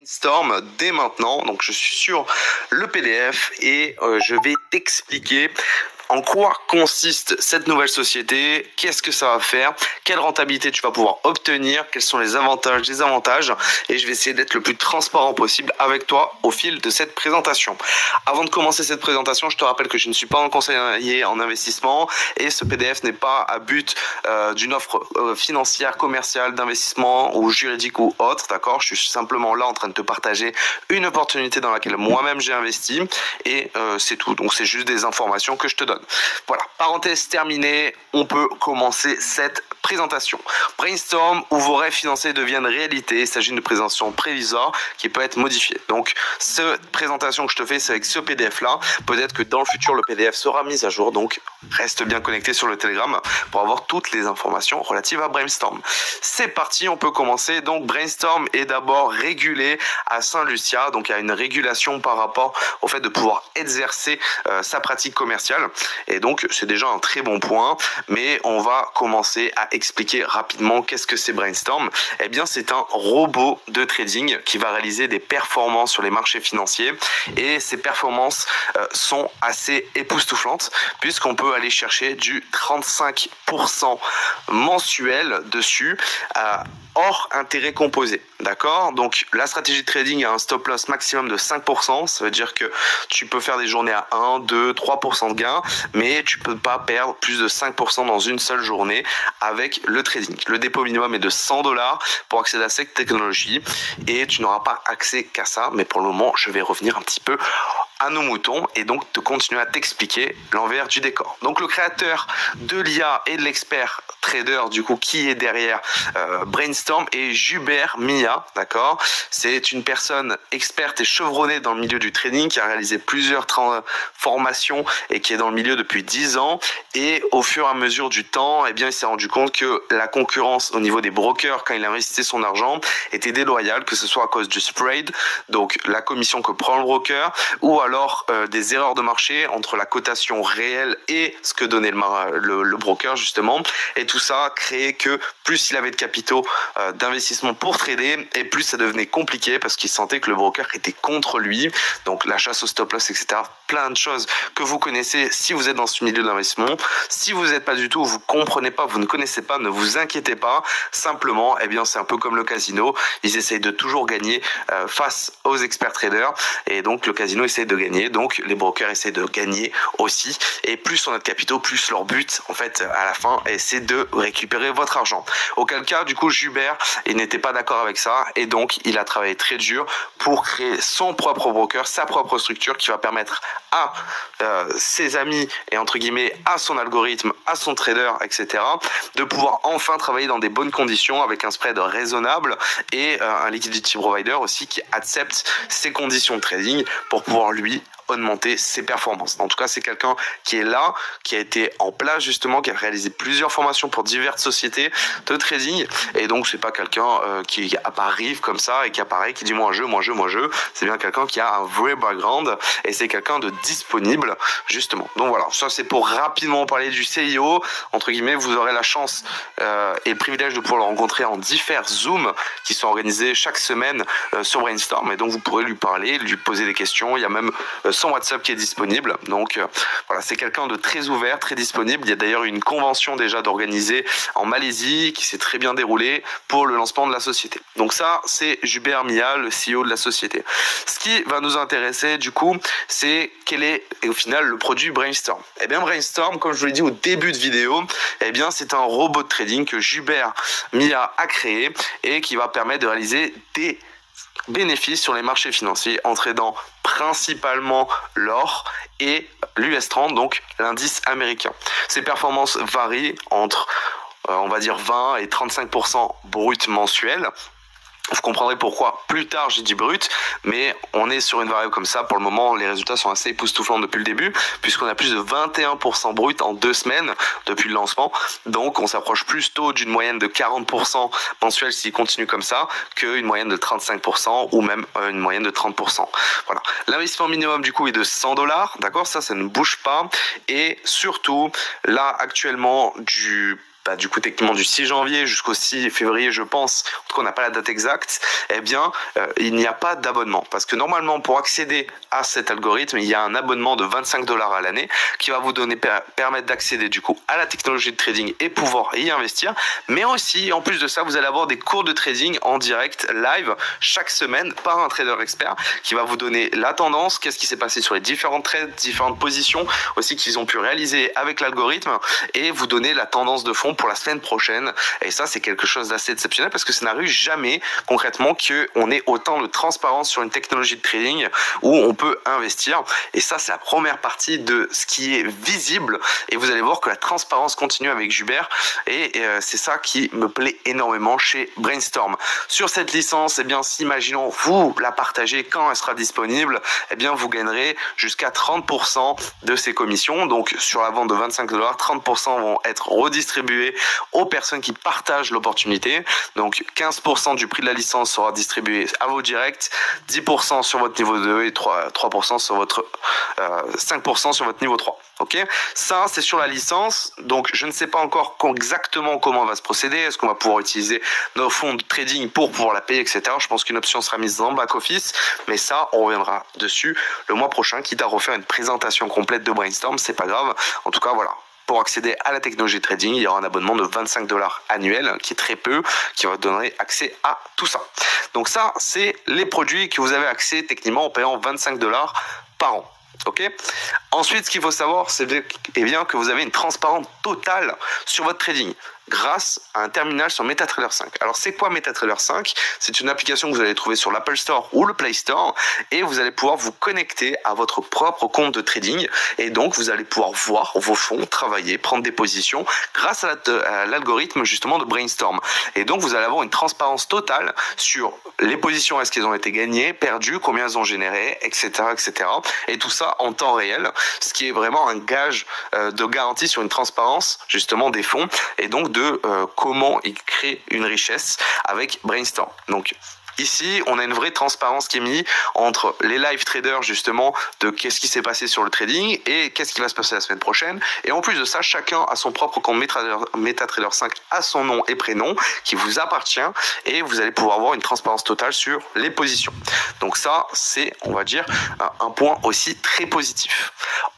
Storm dès maintenant, donc je suis sur le PDF et je vais t'expliquer en quoi consiste cette nouvelle société, qu'est-ce que ça va faire, quelle rentabilité tu vas pouvoir obtenir, quels sont les avantages, désavantages, et je vais essayer d'être le plus transparent possible avec toi au fil de cette présentation. Avant de commencer cette présentation, je te rappelle que je ne suis pas un conseiller en investissement et ce PDF n'est pas à but d'une offre financière, commerciale, d'investissement ou juridique ou autre, d'accord? Je suis simplement là en train de te partager une opportunité dans laquelle moi-même j'ai investi et c'est tout. Donc c'est juste des informations que je te donne. Voilà, parenthèse terminée, on peut commencer cette présentation. Brainstorm, où vos rêves financiers deviennent réalité. Il s'agit d'une présentation prévisoire qui peut être modifiée. Donc, cette présentation que je te fais, c'est avec ce PDF-là. Peut-être que dans le futur, le PDF sera mis à jour. Donc, reste bien connecté sur le Telegram pour avoir toutes les informations relatives à Brainstorm. C'est parti, on peut commencer. Donc, Brainstorm est d'abord régulé à Saint-Lucia. Donc, il y a une régulation par rapport au fait de pouvoir exercer sa pratique commerciale. Et donc, c'est déjà un très bon point. Mais on va commencer à expliquer rapidement qu'est-ce que c'est Brainstorm. Eh bien, c'est un robot de trading qui va réaliser des performances sur les marchés financiers. Et ces performances sont assez époustouflantes puisqu'on peut aller chercher du 35% mensuel dessus. Hors intérêt composé, d'accord? Donc la stratégie de trading a un stop loss maximum de 5%, ça veut dire que tu peux faire des journées à 1, 2, 3% de gain, mais tu peux pas perdre plus de 5% dans une seule journée avec le trading. Le dépôt minimum est de 100$ pour accéder à cette technologie et tu n'auras pas accès qu'à ça, mais pour le moment je vais revenir un petit peu à nos moutons et donc te continuer à t'expliquer l'envers du décor. Donc le créateur de l'IA et de l'expert trader du coup qui est derrière Brainstorm est Jubert Mia, d'accord? C'est une personne experte et chevronnée dans le milieu du trading qui a réalisé plusieurs formations et qui est dans le milieu depuis 10 ans et au fur et à mesure du temps, eh bien il s'est rendu compte que la concurrence au niveau des brokers quand il investissait son argent était déloyale, que ce soit à cause du spread, donc la commission que prend le broker, ou alors des erreurs de marché entre la cotation réelle et ce que donnait le broker justement, et tout ça créait que plus il avait de capitaux d'investissement pour trader et plus ça devenait compliqué parce qu'il sentait que le broker était contre lui, donc la chasse au stop loss, etc. Plein de choses que vous connaissez si vous êtes dans ce milieu d'investissement. Si vous n'êtes pas du tout, vous comprenez pas, vous ne connaissez pas, ne vous inquiétez pas, simplement eh bien c'est un peu comme le casino, ils essayent de toujours gagner face aux experts traders et donc le casino essaie de gagner, donc les brokers essaient de gagner aussi, et plus on a de capitaux, plus leur but en fait à la fin c'est de récupérer votre argent. Auquel cas du coup Jubert il n'était pas d'accord avec ça et donc il a travaillé très dur pour créer son propre broker, sa propre structure qui va permettre à ses amis et entre guillemets à son algorithme, à son trader, etc. de pouvoir enfin travailler dans des bonnes conditions avec un spread raisonnable et un liquidity provider aussi qui accepte ces conditions de trading pour pouvoir lui augmenter ses performances. En tout cas, c'est quelqu'un qui est là, qui a été en place justement, qui a réalisé plusieurs formations pour diverses sociétés de trading, et donc c'est pas quelqu'un qui arrive comme ça et qui apparaît, qui dit moi je, c'est bien quelqu'un qui a un vrai background et c'est quelqu'un de disponible justement. Donc voilà, ça c'est pour rapidement parler du CIO, entre guillemets. Vous aurez la chance et le privilège de pouvoir le rencontrer en divers Zoom qui sont organisés chaque semaine sur Brainstorm, et donc vous pourrez lui parler, lui poser des questions. Il y a même son WhatsApp qui est disponible, donc voilà, c'est quelqu'un de très ouvert, très disponible. Il y a d'ailleurs une convention déjà d'organiser en Malaisie qui s'est très bien déroulée pour le lancement de la société. Donc ça, c'est Jubert Mia, le CEO de la société. Ce qui va nous intéresser du coup, c'est quel est au final le produit Brainstorm. Eh bien Brainstorm, comme je vous l'ai dit au début de vidéo, eh bien c'est un robot de trading que Jubert Mia a créé et qui va permettre de réaliser des bénéfices sur les marchés financiers en tradant principalement l'or et l'US 30, donc l'indice américain. Ces performances varient entre on va dire 20 et 35% brut mensuel. Vous comprendrez pourquoi plus tard j'ai dit brut, mais on est sur une variable comme ça. Pour le moment, les résultats sont assez époustouflants depuis le début, puisqu'on a plus de 21% brut en 2 semaines depuis le lancement. Donc on s'approche plus tôt d'une moyenne de 40% mensuel s'il continue comme ça, qu'une moyenne de 35% ou même une moyenne de 30%. Voilà. L'investissement minimum du coup est de 100$, d'accord? Ça ne bouge pas. Et surtout, là actuellement, du coup techniquement du 6 janvier jusqu'au 6 février je pense, en tout cas on n'a pas la date exacte, eh bien il n'y a pas d'abonnement. Parce que normalement pour accéder à cet algorithme, il y a un abonnement de 25 $ à l'année qui va vous permettre d'accéder du coup à la technologie de trading et pouvoir y investir. Mais aussi, en plus de ça, vous allez avoir des cours de trading en direct, live, chaque semaine par un trader expert qui va vous donner la tendance, qu'est-ce qui s'est passé sur les différents trades, différentes positions aussi qu'ils ont pu réaliser avec l'algorithme et vous donner la tendance de fond pour la semaine prochaine. Et ça, c'est quelque chose d'assez exceptionnel parce que ça n'arrive jamais concrètement qu'on ait autant de transparence sur une technologie de trading où on peut investir. Et ça, c'est la première partie de ce qui est visible. Et vous allez voir que la transparence continue avec Jubert. Et c'est ça qui me plaît énormément chez Brainstorm. Sur cette licence, eh bien, si imaginons vous la partagez quand elle sera disponible, eh bien, vous gagnerez jusqu'à 30% de ces commissions. Donc, sur la vente de 25 $, 30% vont être redistribués aux personnes qui partagent l'opportunité. Donc 15% du prix de la licence sera distribué à vos directs, 10% sur votre niveau 2 et 3% sur votre 5% sur votre niveau 3. Ok, ça c'est sur la licence. Donc je ne sais pas encore exactement comment on va se procéder. Est-ce qu'on va pouvoir utiliser nos fonds de trading pour pouvoir la payer, etc. Je pense qu'une option sera mise en back office, mais ça on reviendra dessus le mois prochain, quitte à refaire une présentation complète de Brainstorm, c'est pas grave. En tout cas voilà. Pour accéder à la technologie de trading, il y aura un abonnement de 25 $ annuel, qui est très peu, qui va donner accès à tout ça. Donc ça, c'est les produits que vous avez accès techniquement en payant 25 $ par an. Ok. Ensuite, ce qu'il faut savoir, c'est bien que vous avez une transparence totale sur votre trading grâce à un terminal sur MetaTrader 5. Alors, c'est quoi MetaTrader 5? C'est une application que vous allez trouver sur l'Apple Store ou le Play Store et vous allez pouvoir vous connecter à votre propre compte de trading et donc vous allez pouvoir voir vos fonds travailler, prendre des positions grâce à l'algorithme justement de Brainstorm. Et donc, vous allez avoir une transparence totale sur les positions, est-ce qu'elles ont été gagnées, perdues, combien elles ont généré, etc., etc. Et tout ça en temps réel, ce qui est vraiment un gage de garantie sur une transparence justement des fonds et donc de comment ils créent une richesse avec Brainstorm. Donc ici, on a une vraie transparence qui est mise entre les live traders justement de qu'est-ce qui s'est passé sur le trading et qu'est-ce qui va se passer la semaine prochaine. Et en plus de ça, chacun a son propre compte MetaTrader 5 à son nom et prénom qui vous appartient et vous allez pouvoir avoir une transparence totale sur les positions. Donc ça, c'est, on va dire, un point aussi très positif.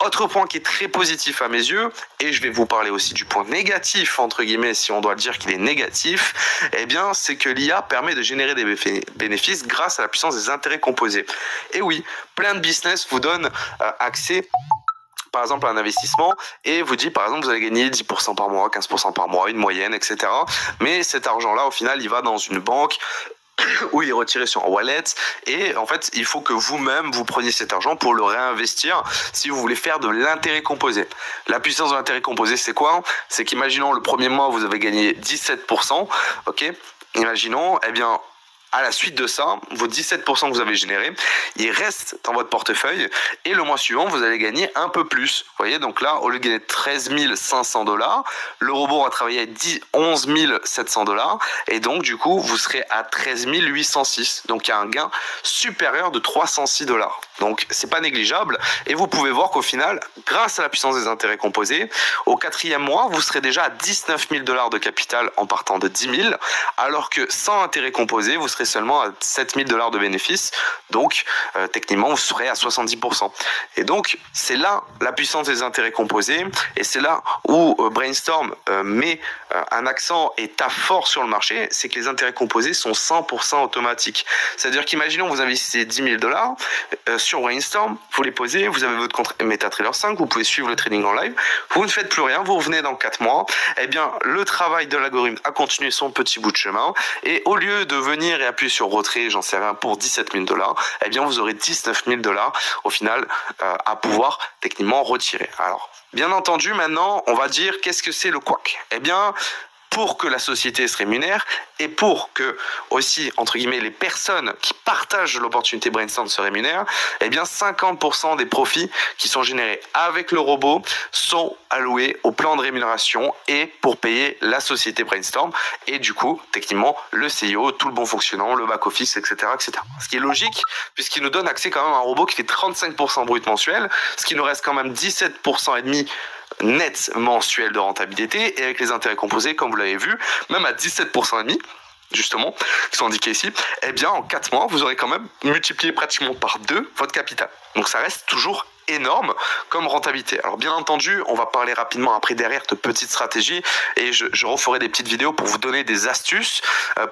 Autre point qui est très positif à mes yeux, et je vais vous parler aussi du point négatif, entre guillemets, si on doit dire qu'il est négatif, eh bien, c'est que l'IA permet de générer des bénéfices grâce à la puissance des intérêts composés. Et oui, plein de business vous donnent accès par exemple à un investissement et vous dit par exemple vous allez gagner 10% par mois, 15% par mois, une moyenne, etc. Mais cet argent-là, au final, il va dans une banque où il est retiré sur un wallet et en fait il faut que vous-même vous preniez cet argent pour le réinvestir si vous voulez faire de l'intérêt composé. La puissance de l'intérêt composé, c'est quoi? C'est qu'imaginons le premier mois vous avez gagné 17%, ok, imaginons, eh bien à la suite de ça, vos 17% que vous avez générés, ils restent dans votre portefeuille et le mois suivant, vous allez gagner un peu plus. Vous voyez, donc là, au lieu de gagner 13 500 $, le robot va travailler à 11 700 $ et donc du coup, vous serez à 13 806. Donc il y a un gain supérieur de 306 $. Donc c'est pas négligeable et vous pouvez voir qu'au final, grâce à la puissance des intérêts composés, au 4e mois, vous serez déjà à 19 000 $ de capital en partant de 10 000, alors que sans intérêts composés, vous serez seulement à 7 000 $ de bénéfices. Donc techniquement, vous serez à 70%. Et donc c'est là la puissance des intérêts composés et c'est là où Brainstorm met un accent et tape fort sur le marché, c'est que les intérêts composés sont 100% automatiques. C'est-à-dire qu'imaginons vous investissez 10 000 $ sur Brainstorm, vous les posez, vous avez votre compte MetaTrader 5, vous pouvez suivre le trading en live, vous ne faites plus rien, vous revenez dans 4 mois, eh bien le travail de l'algorithme a continué son petit bout de chemin et au lieu de venir et appuyer sur retrait, j'en sais rien, pour 17 000 $, eh bien vous aurez 19 000 $ au final à pouvoir techniquement retirer. Alors, bien entendu, maintenant, on va dire qu'est-ce que c'est le couac? Eh bien, pour que la société se rémunère et pour que aussi, entre guillemets, les personnes qui partagent l'opportunité Brainstorm se rémunèrent, eh bien 50% des profits qui sont générés avec le robot sont alloués au plan de rémunération et pour payer la société Brainstorm et du coup, techniquement, le CIO, tout le bon fonctionnement, le back-office, etc., etc. Ce qui est logique puisqu'il nous donne accès quand même à un robot qui fait 35% brut mensuel, ce qui nous reste quand même 17% et demi net mensuel de rentabilité, et avec les intérêts composés, comme vous l'avez vu, même à 17,5%, justement, qui sont indiqués ici, eh bien en 4 mois, vous aurez quand même multiplié pratiquement par 2 votre capital. Donc ça reste toujours énorme comme rentabilité. Alors bien entendu, on va parler rapidement après derrière de petites stratégies, et je referai des petites vidéos pour vous donner des astuces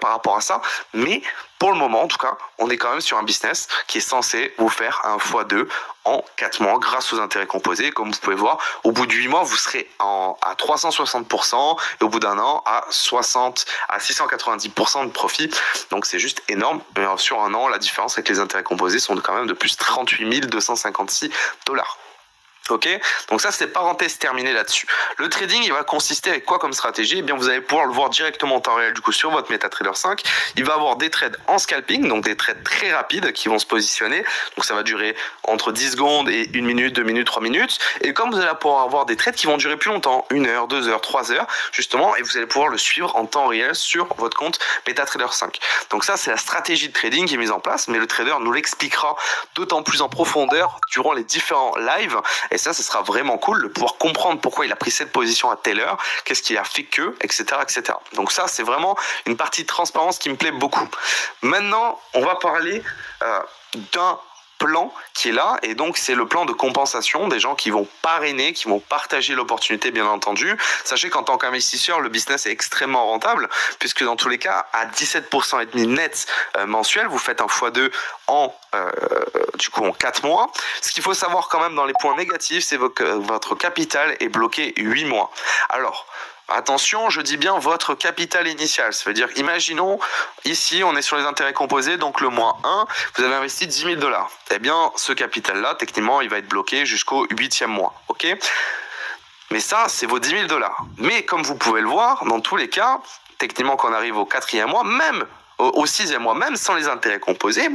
par rapport à ça, mais pour le moment en tout cas, on est quand même sur un business qui est censé vous faire un x2 en 4 mois grâce aux intérêts composés. Comme vous pouvez voir, au bout de 8 mois, vous serez à 360%, et au bout d'un an à 690% de profit. Donc c'est juste énorme. Mais sur un an, la différence avec les intérêts composés sont quand même de plus 38 256 $. Ok, donc ça c'est parenthèse terminée là-dessus. Le trading, il va consister avec quoi comme stratégie? Eh bien, vous allez pouvoir le voir directement en temps réel du coup sur votre MetaTrader 5. Il va avoir des trades en scalping, donc des trades très rapides qui vont se positionner. Donc ça va durer entre 10 secondes et 1 minute, 2 minutes, 3 minutes. Et comme vous allez pouvoir avoir des trades qui vont durer plus longtemps, 1 heure, 2 heures, 3 heures, justement, et vous allez pouvoir le suivre en temps réel sur votre compte MetaTrader 5. Donc ça, c'est la stratégie de trading qui est mise en place, mais le trader nous l'expliquera d'autant plus en profondeur durant les différents lives. Et ça, ce sera vraiment cool de pouvoir comprendre pourquoi il a pris cette position à telle heure, qu'est-ce qui a fait que, etc., etc. Donc ça, c'est vraiment une partie de transparence qui me plaît beaucoup. Maintenant, on va parler d'un plan qui est là, et donc c'est le plan de compensation des gens qui vont parrainer, qui vont partager l'opportunité, bien entendu. Sachez qu'en tant qu'investisseur, le business est extrêmement rentable, puisque dans tous les cas, à 17,5% net mensuel, vous faites un x2 du coup en 4 mois. Ce qu'il faut savoir quand même dans les points négatifs, c'est que votre capital est bloqué 8 mois. Alors, attention, je dis bien votre capital initial. Ça veut dire, imaginons, ici, on est sur les intérêts composés, donc le mois 1, vous avez investi 10 000 $. Eh bien, ce capital-là, techniquement, il va être bloqué jusqu'au 8e mois. Ok ? Mais ça, c'est vos 10 000 $. Mais comme vous pouvez le voir, dans tous les cas, techniquement, quand on arrive au 4e mois, même au 6e mois, même sans les intérêts composés,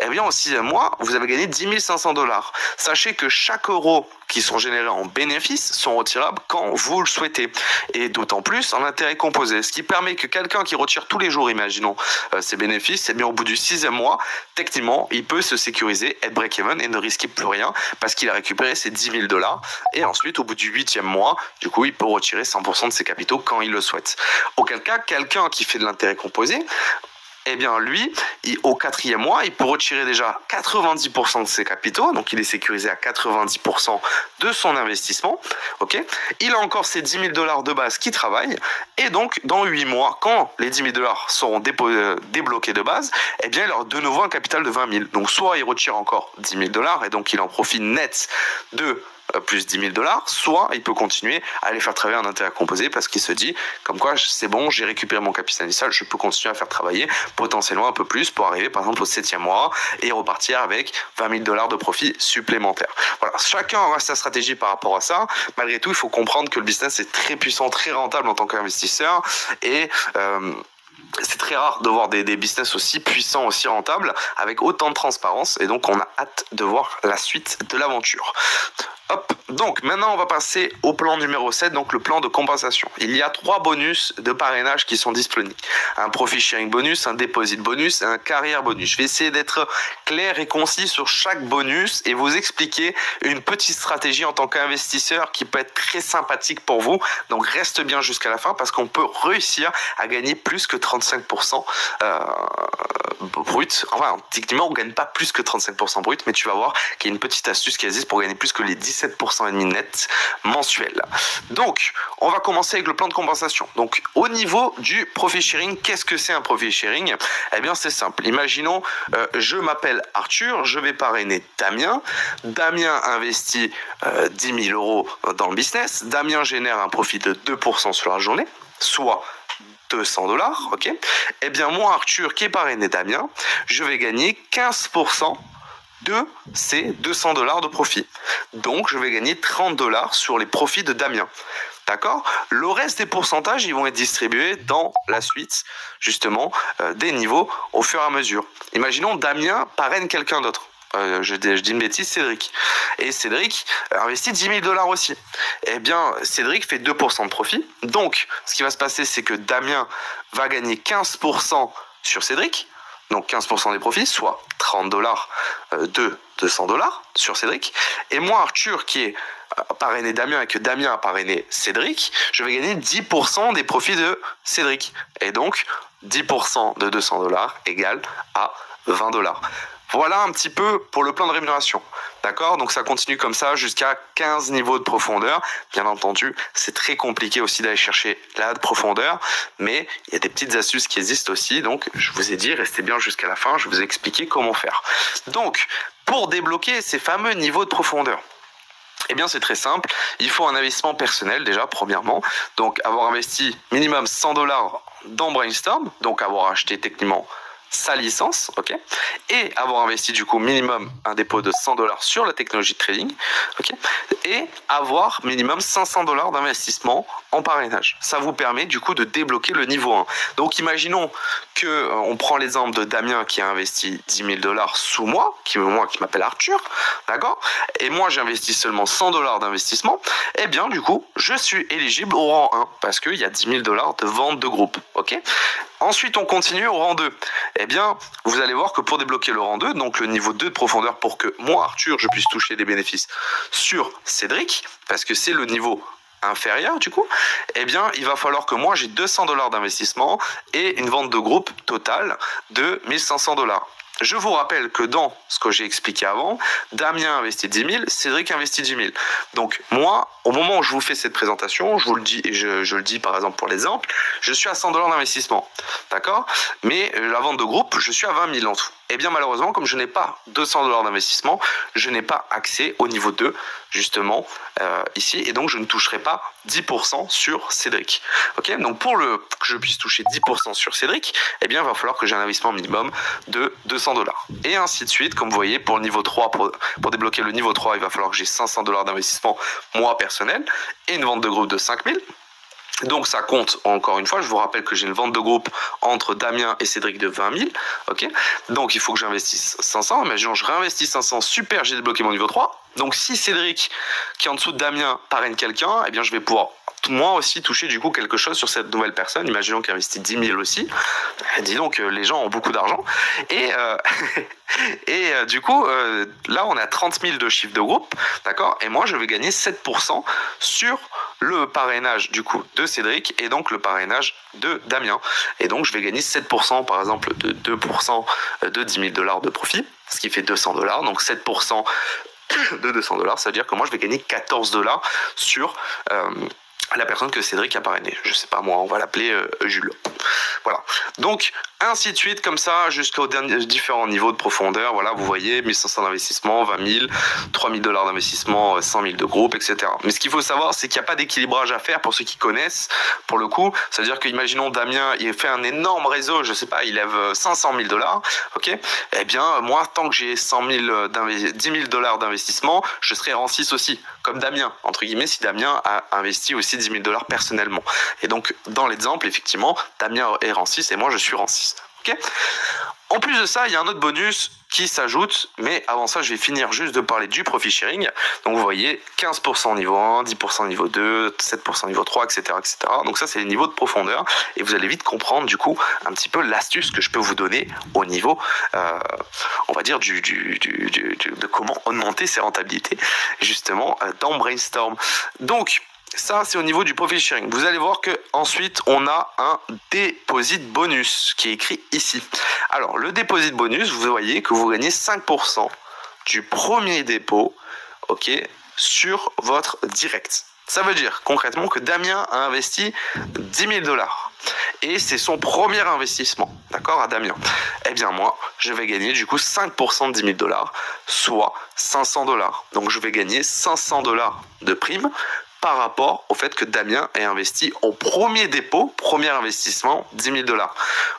eh bien, au 6e mois, vous avez gagné 10 500 $. Sachez que chaque euro qui sont générés en bénéfices sont retirables quand vous le souhaitez, et d'autant plus en intérêts composés, ce qui permet que quelqu'un qui retire tous les jours, imaginons, ses bénéfices, eh bien au bout du 6e mois, techniquement, il peut se sécuriser, être break-even et ne risquer plus rien parce qu'il a récupéré ses 10 000 $, et ensuite au bout du 8e mois, du coup, il peut retirer 100% de ses capitaux quand il le souhaite. Auquel cas, quelqu'un qui fait de l'intérêt composé, eh bien lui, au 4e mois, il peut retirer déjà 90% de ses capitaux, donc il est sécurisé à 90% de son investissement. Ok, il a encore ses 10 000 $ de base qui travaillent, et donc dans 8 mois, quand les 10 000 $ seront débloqués de base, eh bien il aura de nouveau un capital de 20 000. Donc soit il retire encore 10 000 $, et donc il en profite net de plus 10 000 $, soit il peut continuer à aller faire travailler un intérêt composé parce qu'il se dit comme quoi c'est bon, j'ai récupéré mon capital initial, je peux continuer à faire travailler potentiellement un peu plus pour arriver par exemple au 7e mois et repartir avec 20 000 $ de profit supplémentaire. Voilà, chacun aura sa stratégie par rapport à ça. Malgré tout, il faut comprendre que le business est très puissant, très rentable en tant qu'investisseur, et c'est très rare de voir des business aussi puissants, aussi rentables, avec autant de transparence, et donc on a hâte de voir la suite de l'aventure. Hop, donc maintenant on va passer au plan numéro 7, donc le plan de compensation. Il y a 3 bonus de parrainage qui sont disponibles. Un profit sharing bonus, un deposit bonus et un carrière bonus. Je vais essayer d'être clair et concis sur chaque bonus et vous expliquer une petite stratégie en tant qu'investisseur qui peut être très sympathique pour vous. Donc reste bien jusqu'à la fin parce qu'on peut réussir à gagner plus que 35% brut. Enfin, techniquement on ne gagne pas plus que 35% brut, mais tu vas voir qu'il y a une petite astuce qui existe pour gagner plus que les 17,5% net mensuel. Donc, on va commencer avec le plan de compensation. Donc, au niveau du profit sharing, qu'est-ce que c'est un profit sharing? Eh bien, c'est simple. Imaginons, je m'appelle Arthur, je vais parrainer Damien. Damien investit 10 000 € dans le business. Damien génère un profit de 2% sur la journée, soit 200 $. Ok. Eh bien, moi, Arthur, qui est parrainé Damien, je vais gagner 15% de ces 200 $ de profit. Donc, je vais gagner 30 $ sur les profits de Damien. D'accord? Le reste des pourcentages, ils vont être distribués dans la suite, justement, des niveaux au fur et à mesure. Imaginons Damien parraine quelqu'un d'autre. Je dis une bêtise, Cédric. Et Cédric investit 10 000 $ aussi. Eh bien, Cédric fait 2% de profit. Donc, ce qui va se passer, c'est que Damien va gagner 15% sur Cédric. Donc 15% des profits, soit 30 $ de 200 $ sur Cédric. Et moi, Arthur, qui est parrainé Damien et que Damien a parrainé Cédric, je vais gagner 10% des profits de Cédric. Et donc, 10% de 200 $ égale à 20 $. Voilà un petit peu pour le plan de rémunération. D'accord? Donc ça continue comme ça jusqu'à 15 niveaux de profondeur. Bien entendu, c'est très compliqué aussi d'aller chercher la profondeur, mais il y a des petites astuces qui existent aussi. Donc je vous ai dit, restez bien jusqu'à la fin, je vais vous expliquer comment faire. Donc, pour débloquer ces fameux niveaux de profondeur, eh bien, c'est très simple. Il faut un investissement personnel déjà, premièrement. Donc, avoir investi minimum 100 $ dans Brainstorm, donc avoir acheté techniquement sa licence, ok, et avoir investi du coup minimum un dépôt de 100 $ sur la technologie de trading, ok, et avoir minimum 500 $ d'investissement en parrainage. Ça vous permet du coup de débloquer le niveau 1. Donc imaginons que on prend l'exemple de Damien qui a investi 10 000 $ sous moi, qui m'appelle Arthur, d'accord, et moi j'ai investi seulement 100 $ d'investissement, et bien du coup je suis éligible au rang 1 parce qu'il y a 10 000 $ de vente de groupe, ok. Ensuite, on continue au rang 2. Eh bien, vous allez voir que pour débloquer le rang 2, donc le niveau 2 de profondeur pour que moi, Arthur, je puisse toucher des bénéfices sur Cédric, parce que c'est le niveau inférieur du coup, eh bien, il va falloir que moi, j'ai 200 $ d'investissement et une vente de groupe totale de 1500 $. Je vous rappelle que dans ce que j'ai expliqué avant, Damien investit 10 000, Cédric investit 10 000. Donc moi, au moment où je vous fais cette présentation, je vous le dis, et je le dis par exemple pour l'exemple, je suis à 100 $ d'investissement, d'accord? Mais la vente de groupe, je suis à 20 000 en tout. Et bien malheureusement, comme je n'ai pas 200 $ d'investissement, je n'ai pas accès au niveau 2, justement, ici, et donc je ne toucherai pas 10% sur Cédric. Ok, donc pour que je puisse toucher 10% sur Cédric, eh bien il va falloir que j'ai un investissement minimum de 200 $. Et ainsi de suite, comme vous voyez, pour le niveau 3, pour débloquer le niveau 3, il va falloir que j'ai 500 $ d'investissement, moi personnel, et une vente de groupe de 5 000. Donc ça compte, encore une fois, je vous rappelle que j'ai une vente de groupe entre Damien et Cédric de 20 000, ok. Donc il faut que j'investisse 500, imaginons je réinvestis 500, super, j'ai débloqué mon niveau 3. Donc si Cédric, qui est en dessous de Damien, parraine quelqu'un, eh bien je vais pouvoir moi aussi toucher du coup quelque chose sur cette nouvelle personne. Imaginons qu'il investit 10 000 aussi. Dis donc, les gens ont beaucoup d'argent. Et, du coup, là on a 30 000 de chiffre de groupe, d'accord. Et moi je vais gagner 7% sur le parrainage du coup de Cédric et donc le parrainage de Damien. Et donc je vais gagner 7% par exemple de 2% de 10 000 $ de profit, ce qui fait 200 $. Donc 7% de 200 $, ça veut dire que moi je vais gagner 14 $ sur la personne que Cédric a parrainé. Je sais pas moi, on va l'appeler Jules. Voilà. Donc ainsi de suite, comme ça, jusqu'aux différents niveaux de profondeur. Voilà, vous voyez, 1500 d'investissement, 20 000, 3 000 $ d'investissement, 100 000 de groupe, etc. Mais ce qu'il faut savoir, c'est qu'il n'y a pas d'équilibrage à faire pour ceux qui connaissent. Pour le coup, c'est-à-dire que, imaginons Damien, il fait un énorme réseau, je sais pas, il lève 500 000 $, ok. Eh bien, moi, tant que j'ai 10 000 $ d'investissement, je serai rang 6 aussi, comme Damien, entre guillemets, si Damien a investi aussi 10 000 $ personnellement. Et donc, dans l'exemple, effectivement, Damien est rang 6 et moi, je suis rang 6. Okay. En plus de ça, il y a un autre bonus qui s'ajoute, mais avant ça, je vais finir juste de parler du profit sharing. Donc vous voyez, 15% niveau 1, 10% niveau 2, 7% niveau 3, etc., etc. Donc ça, c'est les niveaux de profondeur, et vous allez vite comprendre du coup un petit peu l'astuce que je peux vous donner au niveau, on va dire, de comment augmenter ses rentabilités, justement, dans Brainstorm. Donc, ça, c'est au niveau du profit sharing. Vous allez voir que ensuite on a un deposit bonus qui est écrit ici. Alors, le deposit bonus, vous voyez que vous gagnez 5% du premier dépôt, ok, sur votre direct. Ça veut dire concrètement que Damien a investi 10 000 $. Et c'est son premier investissement, d'accord, à Damien. Eh bien moi, je vais gagner du coup 5% de 10 000 $, soit 500 $. Donc je vais gagner 500 $ de prime par rapport au fait que Damien ait investi au premier dépôt, premier investissement, 10 000 $.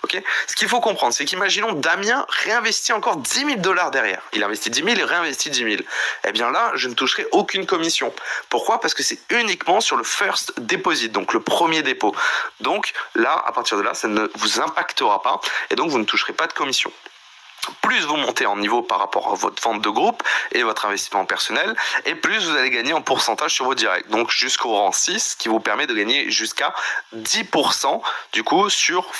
Okay. Ce qu'il faut comprendre, c'est qu'imaginons Damien réinvestit encore 10 000 $ derrière. Il investit 10 000 et réinvestit 10 000. Eh bien là, je ne toucherai aucune commission. Pourquoi? Parce que c'est uniquement sur le first deposit, donc le premier dépôt. Donc là, à partir de là, ça ne vous impactera pas et donc vous ne toucherez pas de commission. Plus vous montez en niveau par rapport à votre vente de groupe et votre investissement personnel, et plus vous allez gagner en pourcentage sur vos directs. Donc jusqu'au rang 6, qui vous permet de gagner jusqu'à 10% du coup sur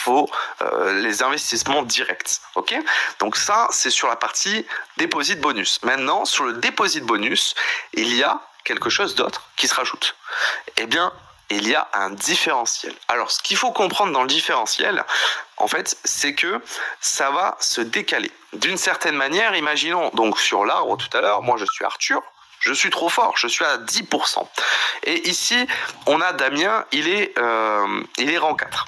les investissements directs. Ok? Donc ça, c'est sur la partie deposit bonus. Maintenant, sur le deposit bonus, il y a quelque chose d'autre qui se rajoute. Eh bien, il y a un différentiel. Alors, ce qu'il faut comprendre dans le différentiel, en fait, c'est que ça va se décaler. D'une certaine manière, imaginons, donc sur l'arbre tout à l'heure, moi je suis Arthur, je suis trop fort, je suis à 10%. Et ici, on a Damien, il est rang 4.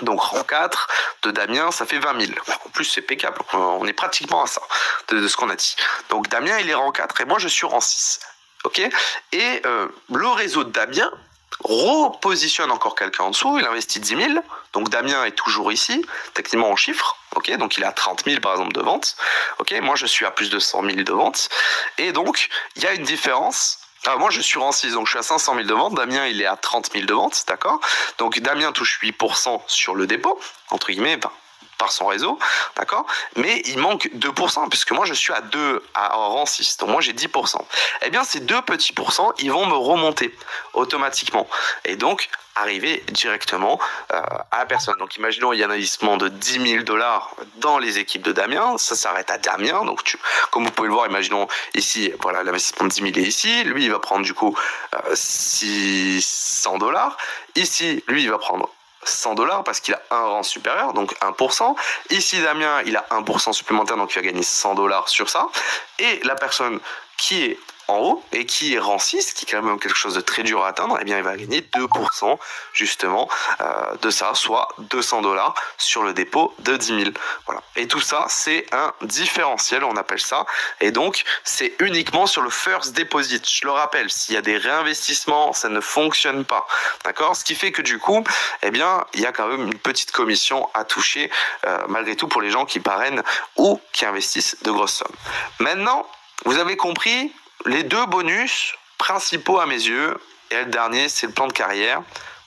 Donc rang 4 de Damien, ça fait 20 000. En plus, c'est impeccable, on est pratiquement à ça, de ce qu'on a dit. Donc Damien, il est rang 4 et moi, je suis rang 6. Ok. Et le réseau de Damien repositionne encore quelqu'un en dessous, il investit 10 000, donc Damien est toujours ici, techniquement en chiffres, ok, donc il est à 30 000 par exemple de vente, ok, moi je suis à plus de 100 000 de vente, et donc il y a une différence. Moi je suis rang 6, donc je suis à 500 000 de vente, Damien il est à 30 000 de vente, d'accord, donc Damien touche 8% sur le dépôt, entre guillemets, par son réseau, d'accord, mais il manque 2%, puisque moi je suis à 2, à rang 6, donc moi j'ai 10%. Eh bien ces 2 petits pourcents, ils vont me remonter automatiquement, et donc arriver directement à la personne. Donc imaginons il y a un investissement de 10 000 $ dans les équipes de Damien, ça s'arrête à Damien, donc comme vous pouvez le voir, imaginons ici, voilà, l'investissement de 10 000 est ici, lui il va prendre du coup 600 $, ici lui il va prendre 100 $ parce qu'il a un rang supérieur, donc 1%. Ici, Damien, il a 1% supplémentaire, donc il va gagner 100 $ sur ça. Et la personne qui est en haut et qui est rang 6, qui est quand même quelque chose de très dur à atteindre, eh bien, il va gagner 2% justement de ça, soit 200 $ sur le dépôt de 10 000. Voilà. Et tout ça, c'est un différentiel, on appelle ça. Et donc, c'est uniquement sur le first deposit. Je le rappelle, s'il y a des réinvestissements, ça ne fonctionne pas. D'accord? Ce qui fait que du coup, eh bien, il y a quand même une petite commission à toucher, malgré tout, pour les gens qui parrainent ou qui investissent de grosses sommes. Maintenant, vous avez compris les deux bonus principaux à mes yeux, et le dernier, c'est le plan de carrière.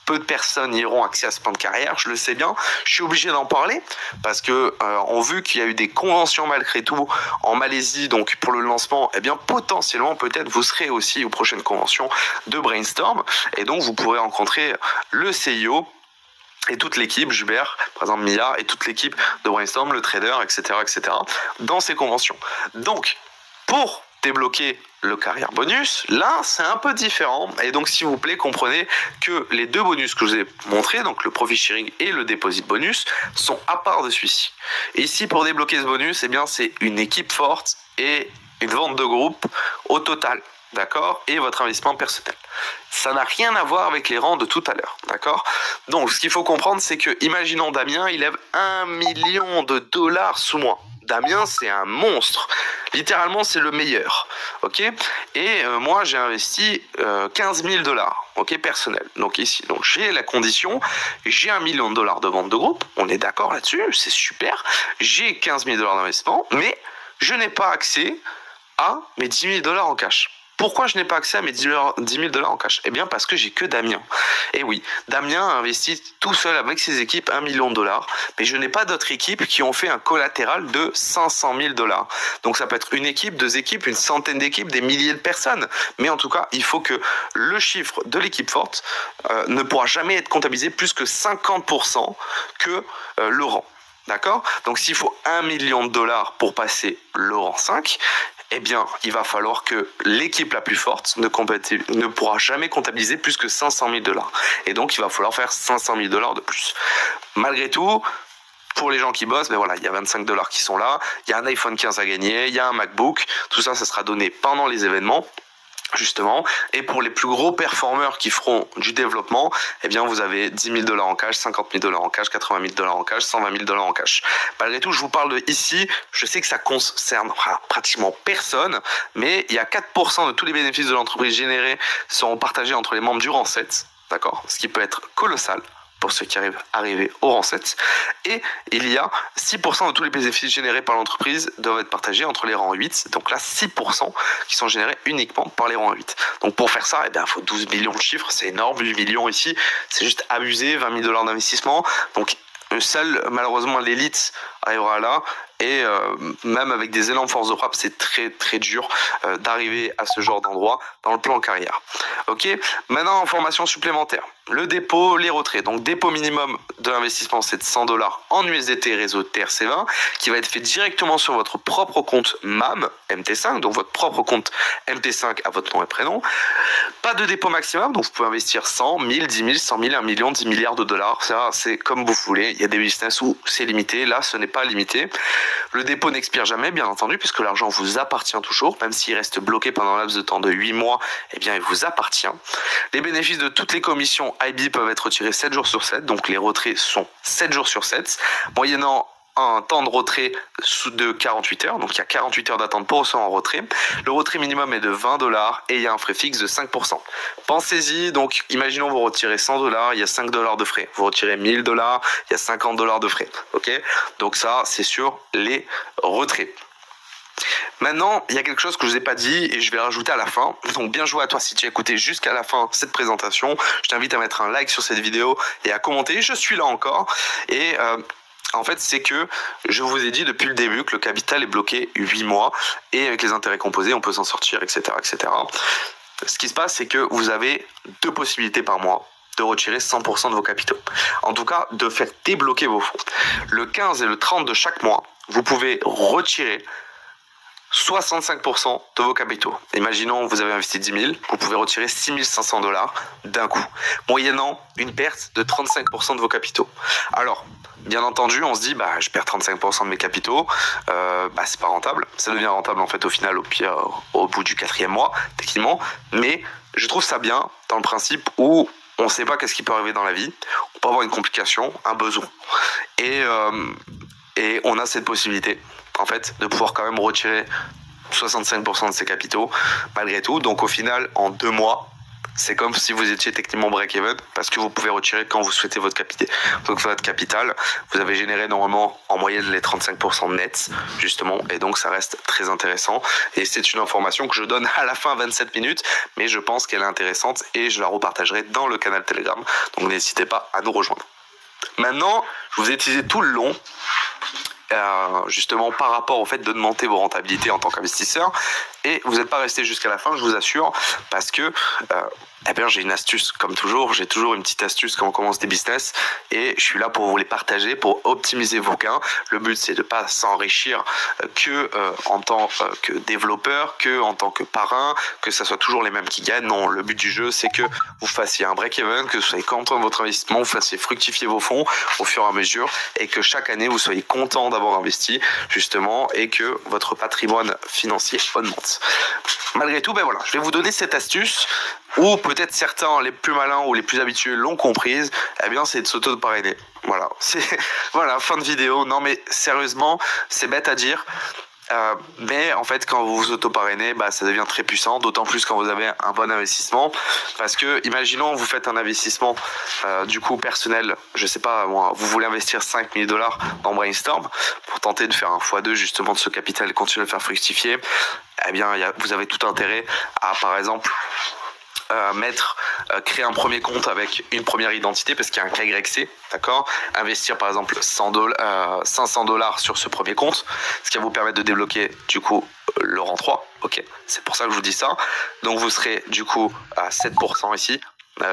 Peu de personnes y auront accès à ce plan de carrière, je le sais bien. Je suis obligé d'en parler parce que on vu qu'il y a eu des conventions malgré tout en Malaisie, donc pour le lancement, eh bien potentiellement peut-être vous serez aussi aux prochaines conventions de Brainstorm, et donc vous pourrez rencontrer le CIO et toute l'équipe, Jubert, par exemple Mia, et toute l'équipe de Brainstorm, le trader, etc., etc., dans ces conventions. Donc, pour débloquer le carrière bonus, là c'est un peu différent, et donc s'il vous plaît comprenez que les deux bonus que je vous ai montrés, donc le profit sharing et le deposit bonus, sont à part de celui-ci. Et ici pour débloquer ce bonus, eh bien c'est une équipe forte et une vente de groupe au total, d'accord, et votre investissement personnel. Ça n'a rien à voir avec les rangs de tout à l'heure, d'accord. Donc ce qu'il faut comprendre, c'est que imaginons Damien, il lève 1 million de $ sous moi. Damien, c'est un monstre. Littéralement, c'est le meilleur. Ok. Et moi, j'ai investi 15 000 $, ok, personnel. Donc ici, donc j'ai la condition, j'ai 1 million de $ de vente de groupe. On est d'accord là-dessus, c'est super. J'ai 15 000 $ d'investissement, mais je n'ai pas accès à mes 10 000 $ en cash. Pourquoi je n'ai pas accès à mes 10 000 $ en cash? Eh bien parce que j'ai que Damien. Et oui, Damien a investi tout seul avec ses équipes 1 million de $, mais je n'ai pas d'autres équipes qui ont fait un collatéral de 500 000 $. Donc ça peut être une équipe, deux équipes, une centaine d'équipes, des milliers de personnes. Mais en tout cas, il faut que le chiffre de l'équipe forte ne pourra jamais être comptabilisé plus que 50% que le rang. D'accord? Donc s'il faut 1 million de $ pour passer le rang 5, eh bien, il va falloir que l'équipe la plus forte ne pourra jamais comptabiliser plus que 500 000 $. Et donc, il va falloir faire 500 000 $ de plus. Malgré tout, pour les gens qui bossent, ben voilà, il y a 25 $ qui sont là, il y a un iPhone 15 à gagner, il y a un MacBook, tout ça, ça sera donné pendant les événements. Justement, et pour les plus gros performeurs qui feront du développement, eh bien vous avez 10 000 $ en cash, 50 000 $ en cash, 80 000 $ en cash, 120 000 $ en cash. Malgré tout, je vous parle de ici, je sais que ça concerne pratiquement personne, mais il y a 4% de tous les bénéfices de l'entreprise générés seront partagés entre les membres du rang 7, d'accord, ce qui peut être colossal pour ceux qui arrivent au rang 7, et il y a 6% de tous les bénéfices générés par l'entreprise doivent être partagés entre les rangs 8, donc là 6% qui sont générés uniquement par les rangs 8. Donc pour faire ça, eh bien, il faut 12 millions de chiffres, c'est énorme, 8 millions ici, c'est juste abusé, 20 000 $ d'investissement, donc seul malheureusement l'élite arrivera là, et même avec des énormes forces de frappe, c'est très très dur d'arriver à ce genre d'endroit dans le plan carrière. Ok, maintenant information supplémentaire. le dépôt, les retraits. Donc dépôt minimum de l'investissement, c'est de 100 $ en USDT réseau TRC20 qui va être fait directement sur votre propre compte MAM MT5, donc votre propre compte MT5 à votre nom et prénom. Pas de dépôt maximum, donc vous pouvez investir 100, 1000, 10 000, 100 000, 1 million, 10 milliards de dollars. Ça, c'est comme vous voulez. Il y a des business où c'est limité. Là, ce n'est pas limité. Le dépôt n'expire jamais, bien entendu, puisque l'argent vous appartient toujours, même s'il reste bloqué pendant un laps de temps de 8 mois, eh bien, il vous appartient. Les bénéfices de toutes les commissions IB peuvent être retirés 7 jours sur 7, donc les retraits sont 7 jours sur 7, moyennant un temps de retrait de 48 heures, donc il y a 48 heures d'attente pour recevoir un retrait. Le retrait minimum est de 20 $ et il y a un frais fixe de 5%. Pensez-y, donc imaginons vous retirez 100 $, il y a 5 $ de frais. Vous retirez 1000 $, il y a 50 $ de frais. Ok, donc ça c'est sur les retraits. Maintenant, il y a quelque chose que je vous ai pas dit et je vais rajouter à la fin. Donc bien joué à toi si tu as écouté jusqu'à la fin cette présentation. Je t'invite à mettre un like sur cette vidéo et à commenter. Je suis là encore. Et en fait, c'est que je vous ai dit depuis le début que le capital est bloqué 8 mois et avec les intérêts composés, on peut s'en sortir, etc., etc. Ce qui se passe, c'est que vous avez 2 possibilités par mois de retirer 100% de vos capitaux. En tout cas, de faire débloquer vos fonds. Le 15 et le 30 de chaque mois, vous pouvez retirer 65% de vos capitaux. Imaginons vous avez investi 10 000, vous pouvez retirer 6 500 $ d'un coup, moyennant une perte de 35% de vos capitaux. Alors, bien entendu, on se dit, bah, je perds 35% de mes capitaux, c'est pas rentable. Ça devient rentable en fait au final, au pire, au bout du 4e mois, techniquement. Mais je trouve ça bien dans le principe où on ne sait pas qu'est-ce qui peut arriver dans la vie. On peut avoir une complication, un besoin. Et on a cette possibilité, en fait, de pouvoir quand même retirer 65% de ses capitaux, malgré tout. Donc au final, en 2 mois, c'est comme si vous étiez techniquement break-even, parce que vous pouvez retirer quand vous souhaitez votre capital. Donc votre capital, vous avez généré normalement en moyenne les 35% nets, justement, et donc ça reste très intéressant. Et c'est une information que je donne à la fin 27 minutes, mais je pense qu'elle est intéressante et je la repartagerai dans le canal Telegram. Donc n'hésitez pas à nous rejoindre. Maintenant, je vous ai utilisé tout le long, justement par rapport au fait d'augmenter vos rentabilités en tant qu'investisseur, et vous n'êtes pas resté jusqu'à la fin, je vous assure, parce que j'ai une astuce, comme toujours, j'ai toujours une petite astuce quand on commence des business, et je suis là pour vous les partager, pour optimiser vos gains. Le but c'est de ne pas s'enrichir que en tant que développeur, que en tant que parrain, que ça soit toujours les mêmes qui gagnent. Non, le but du jeu c'est que vous fassiez un break-even, que vous soyez content de votre investissement, vous fassiez fructifier vos fonds au fur et à mesure, et que chaque année vous soyez content d'avoir investi justement, et que votre patrimoine financier augmente. Malgré tout, voilà, je vais vous donner cette astuce, ou peut-être certains, les plus malins ou les plus habitués l'ont comprise, c'est de s'auto-parrainer. Voilà, voilà, fin de vidéo. Non mais sérieusement, c'est bête à dire. Mais en fait quand vous vous auto-parrainez, ça devient très puissant, d'autant plus quand vous avez un bon investissement, parce que imaginons vous faites un investissement du coup personnel, je sais pas moi, vous voulez investir 5 000 $ dans Brainstorm pour tenter de faire un x2 justement de ce capital et continuer de le faire fructifier. Vous avez tout intérêt à, par exemple, créer un premier compte avec une première identité, parce qu'il y a un KYC, d'accord, investir par exemple 500 $ sur ce premier compte, ce qui va vous permettre de débloquer du coup le rang 3, ok, c'est pour ça que je vous dis ça. Donc vous serez du coup à 7% ici,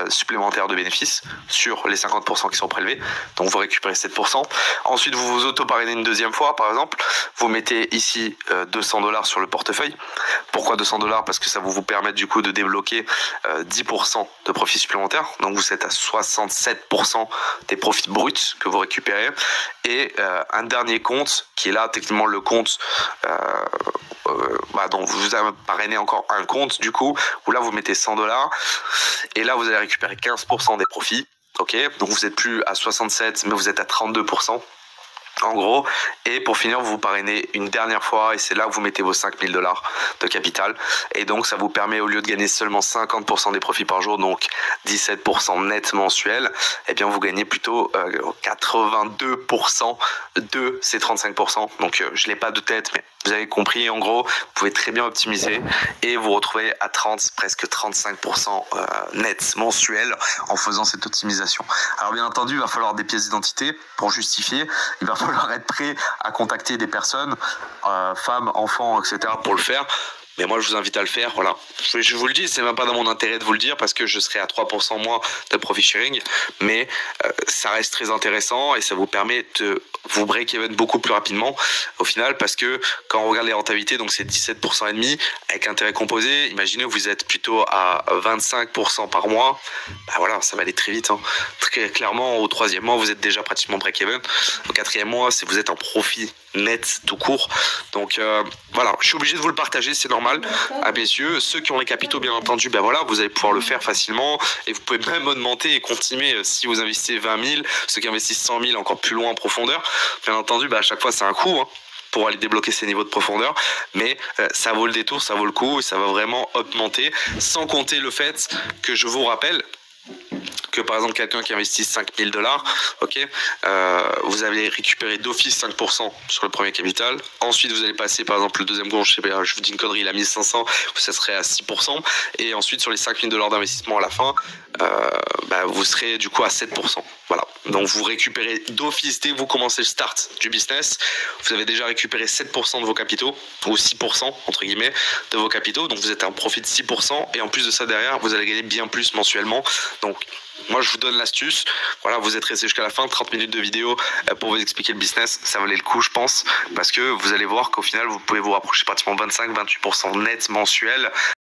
supplémentaire de bénéfices sur les 50% qui sont prélevés, donc vous récupérez 7%. Ensuite vous vous auto-parrainez une deuxième fois, par exemple vous mettez ici 200 $ sur le portefeuille. Pourquoi 200 $? Parce que ça vous permet du coup de débloquer 10% de profits supplémentaires, donc vous êtes à 67% des profits bruts que vous récupérez. Et un dernier compte qui est là techniquement le compte donc vous avez parrainé encore un compte du coup, où là vous mettez 100 $, et là vous allez récupérer 15% des profits, ok, donc vous n'êtes plus à 67 mais vous êtes à 32% en gros. Et pour finir vous parrainez une dernière fois, et c'est là que vous mettez vos 5 000 $ de capital, et donc ça vous permet, au lieu de gagner seulement 50% des profits par jour, donc 17% net mensuel, vous gagnez plutôt 82% de ces 35%. Donc je l'ai pas de tête, mais vous avez compris, en gros, vous pouvez très bien optimiser et vous retrouver à presque 35% net mensuel en faisant cette optimisation. Alors bien entendu, il va falloir des pièces d'identité pour justifier, il va falloir être prêt à contacter des personnes, femmes, enfants, etc. pour le faire. Mais moi, je vous invite à le faire. Voilà. Je vous le dis, c'est même pas dans mon intérêt de vous le dire parce que je serai à 3% moins de profit sharing. Mais ça reste très intéressant et ça vous permet de vous break-even beaucoup plus rapidement au final parce que quand on regarde les rentabilités, donc c'est 17% et demi avec intérêt composé. Imaginez, vous êtes plutôt à 25% par mois. Bah voilà, ça va aller très vite. Hein. Très clairement, au troisième mois, vous êtes déjà pratiquement break-even. Au quatrième mois, c'est vous êtes en profit net tout court. Donc voilà, je suis obligé de vous le partager, c'est normal à mes yeux. Ceux qui ont les capitaux, bien entendu, ben voilà, vous allez pouvoir le faire facilement et vous pouvez même augmenter et continuer si vous investissez 20 000, ceux qui investissent 100 000 encore plus loin en profondeur. Bien entendu, ben à chaque fois c'est un coût. Hein, pour aller débloquer ces niveaux de profondeur, mais ça vaut le détour, ça vaut le coup et ça va vraiment augmenter, sans compter le fait que je vous rappelle que par exemple quelqu'un qui investit 5 000 $, ok, vous allez récupérer d'office 5% sur le premier capital. Ensuite, vous allez passer par exemple le deuxième compte, je vous dis une connerie, il a 1500, ça serait à 6%. Et ensuite, sur les 5 000 $ d'investissement à la fin, vous serez du coup à 7%. Voilà. Donc vous récupérez d'office dès que vous commencez le start du business, vous avez déjà récupéré 7% de vos capitaux, ou 6% entre guillemets de vos capitaux. Donc vous êtes à un profit de 6%. Et en plus de ça, derrière, vous allez gagner bien plus mensuellement. Donc moi, je vous donne l'astuce. Voilà, vous êtes resté jusqu'à la fin, 30 minutes de vidéo pour vous expliquer le business. Ça valait le coup, je pense, parce que vous allez voir qu'au final, vous pouvez vous rapprocher pratiquement 25-28% net mensuel